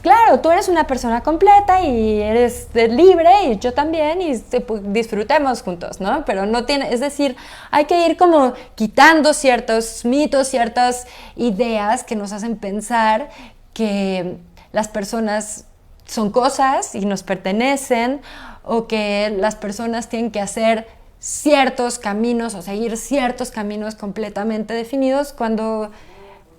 claro, tú eres una persona completa y eres libre y yo también y disfrutemos juntos, ¿no? Pero no tiene, es decir, hay que ir como quitando ciertos mitos, ciertas ideas que nos hacen pensar que las personas son cosas y nos pertenecen, o que las personas tienen que hacer ciertos caminos o seguir ciertos caminos completamente definidos, cuando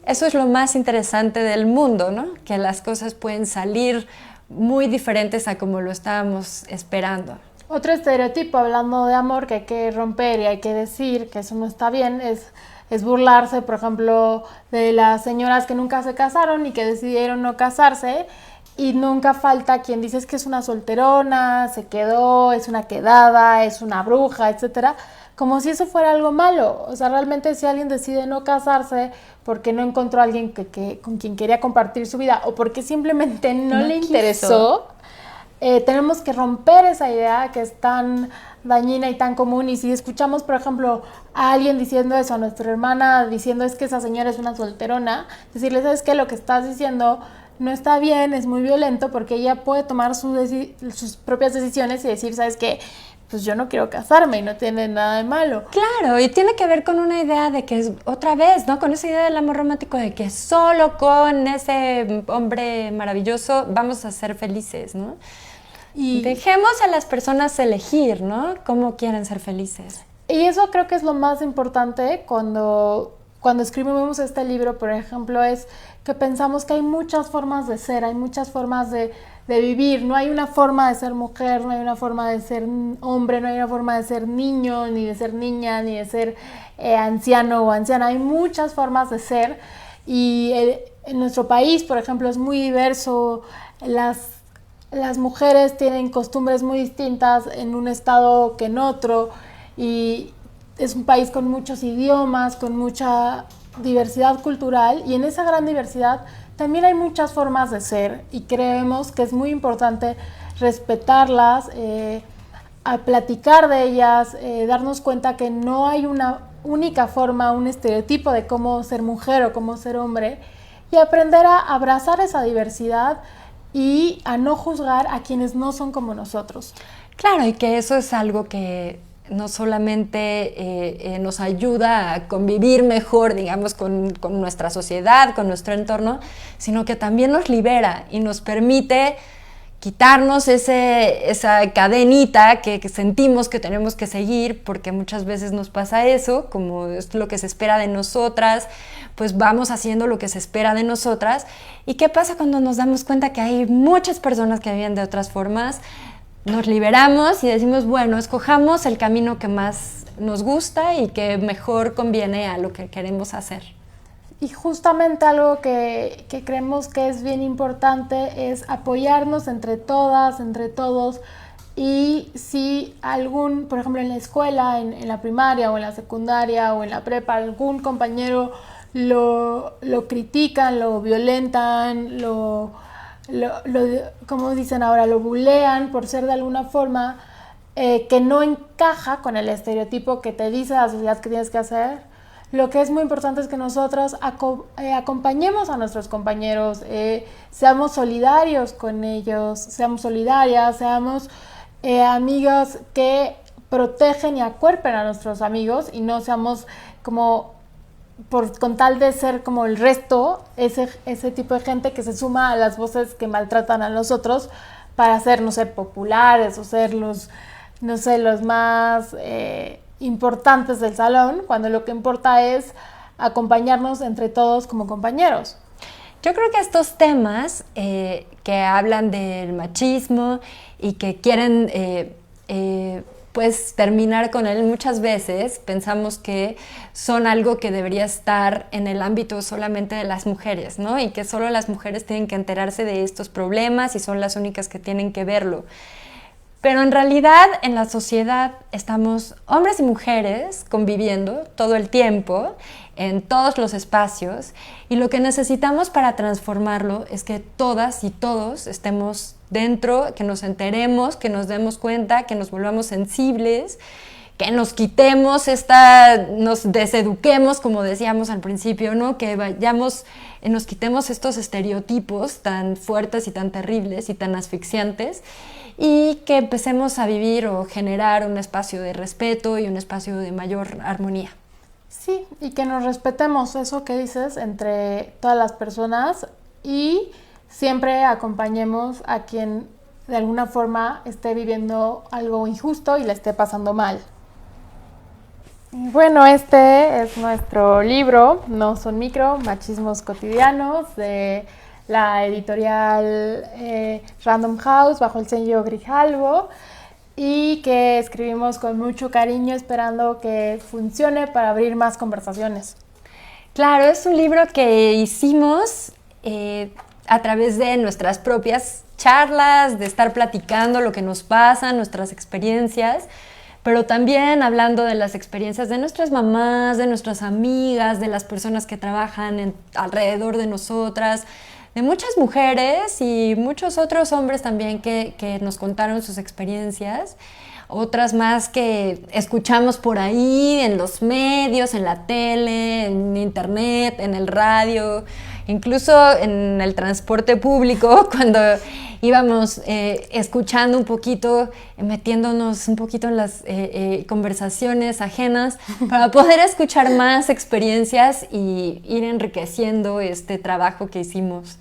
eso es lo más interesante del mundo, ¿no? Que las cosas pueden salir muy diferentes a como lo estábamos esperando.
Otro estereotipo, hablando de amor, que hay que romper y hay que decir que eso no está bien, es burlarse, por ejemplo, de las señoras que nunca se casaron y que decidieron no casarse, y nunca falta quien dice que es una solterona, se quedó, es una quedada, es una bruja, etcétera, como si eso fuera algo malo. O sea, realmente si alguien decide no casarse porque no encontró a alguien con quien quería compartir su vida o porque simplemente no le interesó, tenemos que romper esa idea que es tan dañina y tan común. Y si escuchamos, por ejemplo, a alguien diciendo eso, a nuestra hermana diciendo es que esa señora es una solterona, decirle, ¿sabes qué? Lo que estás diciendo no está bien, es muy violento, porque ella puede tomar sus propias decisiones y decir, ¿sabes qué? Pues yo no quiero casarme y no tiene nada de malo.
Claro, y tiene que ver con una idea de que, otra vez, ¿no? Con esa idea del amor romántico de que solo con ese hombre maravilloso vamos a ser felices, ¿no? Y dejemos a las personas elegir, ¿no? Cómo quieren ser felices.
Y eso creo que es lo más importante cuando escribimos este libro, por ejemplo, es que pensamos que hay muchas formas de ser, hay muchas formas de vivir. No hay una forma de ser mujer, no hay una forma de ser hombre, no hay una forma de ser niño, ni de ser niña, ni de ser anciano o anciana. Hay muchas formas de ser y en nuestro país, por ejemplo, es muy diverso. Las mujeres tienen costumbres muy distintas en un estado que en otro, y es un país con muchos idiomas, con mucha diversidad cultural, y en esa gran diversidad también hay muchas formas de ser, y creemos que es muy importante respetarlas, a platicar de ellas, darnos cuenta que no hay una única forma, un estereotipo de cómo ser mujer o cómo ser hombre, y aprender a abrazar esa diversidad y a no juzgar a quienes no son como nosotros.
Claro, y que eso es algo que no solamente nos ayuda a convivir mejor, digamos, con nuestra sociedad, con nuestro entorno, sino que también nos libera y nos permite quitarnos esa cadenita que sentimos que tenemos que seguir, porque muchas veces nos pasa eso, como es lo que se espera de nosotras, pues vamos haciendo lo que se espera de nosotras. ¿Y qué pasa cuando nos damos cuenta que hay muchas personas que viven de otras formas? Nos liberamos y decimos, bueno, escojamos el camino que más nos gusta y que mejor conviene a lo que queremos hacer.
Y justamente algo que creemos que es bien importante es apoyarnos entre todas, entre todos. Y si por ejemplo en la escuela, en la primaria o en la secundaria o en la prepa, algún compañero lo critican, lo violentan, como dicen ahora, lo bulean por ser de alguna forma que no encaja con el estereotipo que te dice la sociedad que tienes que hacer, lo que es muy importante es que nosotros acompañemos a nuestros compañeros, seamos solidarios con ellos, seamos solidarias, seamos amigos que protegen y acuerpen a nuestros amigos, y no seamos como con tal de ser como el resto, ese tipo de gente que se suma a las voces que maltratan a los otros para ser, no sé, populares o ser los más importantes del salón, cuando lo que importa es acompañarnos entre todos como compañeros.
Yo creo que estos temas que hablan del machismo y que quieren pues terminar con él, muchas veces pensamos que son algo que debería estar en el ámbito solamente de las mujeres, ¿no? Y que solo las mujeres tienen que enterarse de estos problemas y son las únicas que tienen que verlo. Pero en realidad en la sociedad estamos hombres y mujeres conviviendo todo el tiempo, en todos los espacios, y lo que necesitamos para transformarlo es que todas y todos estemos dentro, que nos enteremos, que nos demos cuenta, que nos volvamos sensibles, que nos quitemos nos deseduquemos, como decíamos al principio, ¿no? Que nos quitemos estos estereotipos tan fuertes y tan terribles y tan asfixiantes, y que empecemos a vivir o generar un espacio de respeto y un espacio de mayor armonía.
Sí, y que nos respetemos, eso que dices, entre todas las personas, y siempre acompañemos a quien de alguna forma esté viviendo algo injusto y le esté pasando mal. Bueno, este es nuestro libro, No son micro, machismos cotidianos, de la editorial Random House, bajo el sello Grijalbo. y que escribimos con mucho cariño esperando que funcione para abrir más conversaciones.
Claro, es un libro que hicimos a través de nuestras propias charlas, de estar platicando lo que nos pasa, nuestras experiencias, pero también hablando de las experiencias de nuestras mamás, de nuestras amigas, de las personas que trabajan alrededor de nosotras, de muchas mujeres y muchos otros hombres también que nos contaron sus experiencias. Otras más que escuchamos por ahí en los medios, en la tele, en internet, en el radio, incluso en el transporte público, cuando íbamos escuchando un poquito, metiéndonos un poquito en las conversaciones ajenas para poder escuchar más experiencias y ir enriqueciendo este trabajo que hicimos.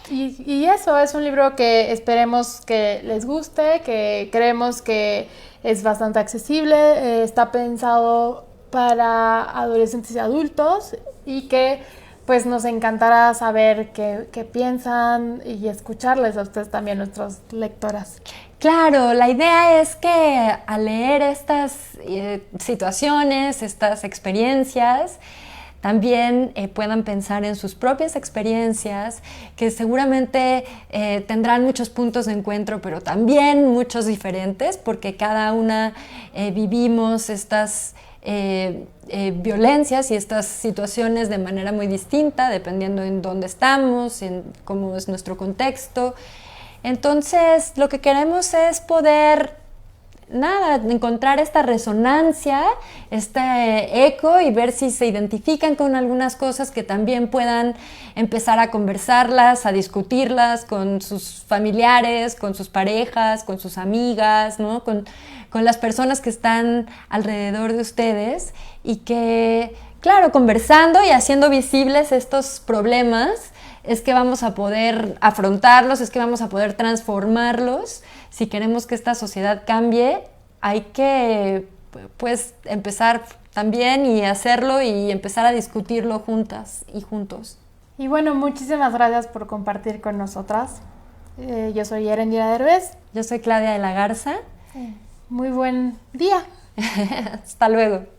Y eso es un libro que esperemos que les guste, que creemos que es bastante accesible, está pensado para adolescentes y adultos y que pues nos encantará saber qué piensan y escucharles a ustedes también, nuestras lectoras.
Claro, la idea es que al leer estas situaciones, estas experiencias, también puedan pensar en sus propias experiencias, que seguramente tendrán muchos puntos de encuentro, pero también muchos diferentes, porque cada una vivimos estas violencias y estas situaciones de manera muy distinta, dependiendo en dónde estamos, en cómo es nuestro contexto. Entonces, lo que queremos es poder encontrar esta resonancia, este eco y ver si se identifican con algunas cosas que también puedan empezar a conversarlas, a discutirlas con sus familiares, con sus parejas, con sus amigas, ¿no? con las personas que están alrededor de ustedes y que, claro, conversando y haciendo visibles estos problemas es que vamos a poder afrontarlos, es que vamos a poder transformarlos. Si queremos que esta sociedad cambie, hay que pues empezar también y hacerlo y empezar a discutirlo juntas y juntos.
Y bueno, muchísimas gracias por compartir con nosotras. Yo soy Erendira Derbez.
Yo soy Claudia de la Garza.
Muy buen día.
Hasta luego.